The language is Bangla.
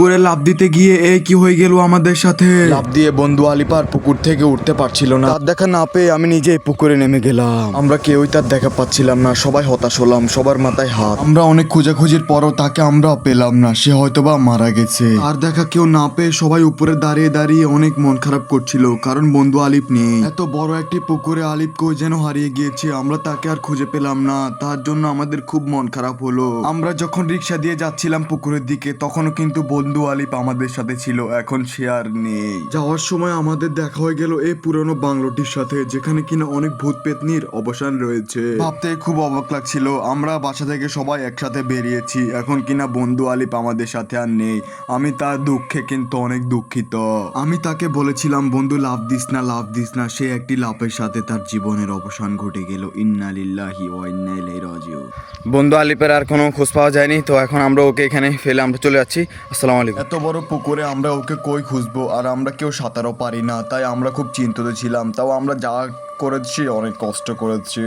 পুকুরে লাফ দিতে গিয়ে কি হয়ে গেল আমাদের সাথে। লাফ দিয়ে বন্ধু আলিপ আর পুকুর থেকে উঠতে পারছিল না। তার দেখা না পেয়ে আমি নিজেই পুকুরে নেমে গেলাম। আমরা কেউই তার দেখা পাচ্ছিলাম না, সবাই হতাশ হলাম, সবার মাথায় হাত। আমরা অনেক খোঁজাখুঁজির পরও তাকে আমরা পেলাম না, সে হয়তোবা মারা গেছে। আর দেখা কেউ না পেয়ে সবাই উপরে দাঁড়িয়ে দাঁড়িয়ে অনেক মন খারাপ করছিল, কারণ বন্ধু আলিপ নেই। এত বড় একটি পুকুরে আলিপ কই যেন হারিয়ে গিয়েছে, আমরা তাকে আর খুঁজে পেলাম না। তার জন্য আমাদের খুব মন খারাপ হলো। আমরা যখন রিক্সা দিয়ে যাচ্ছিলাম পুকুরের দিকে, তখনও কিন্তু বন্ধু আলিপ আমাদের সাথে ছিল, এখন সে আর নেই। যাওয়ার সময় আমাদের দেখা হয়ে গেল এই পুরনো বাংলোটির সাথে, যেখানে কিনা অনেক ভূত পেতনির অবসান রয়েছে। ভাবতে খুব অবাক লাগছিল, আমরা বাসা থেকে সবাই একসাথে বেরিয়েছি, এখন কিনা বন্ধু আলিপ আমাদের সাথে আর নেই। আমি তার দুঃখে কিন্তু অনেক দুঃখিত। আমি তাকে বলেছিলাম, বন্ধু লাফ দিস না, লাফ দিস না। সে একটি লাফের সাথে তার জীবনের অবসান ঘটে গেল। ইন্না লিল্লাহি ওয়া ইন্না ইলাইহি রাজিউন। বন্ধু আলিপের আর কোনো খোঁজ পাওয়া যায়নি, তো এখন আমরা ওকে এখানে ফেলে আমরা চলে যাচ্ছি। আসসালামু আলাইকুম। এত বড় পুকুরে আমরা ওকে কই খুঁজবো, আর আমরা কেউ সাঁতারও পারি না, তাই আমরা খুব চিন্তিত ছিলাম। তাও আমরা যা করেছি অনেক কষ্ট করেছি।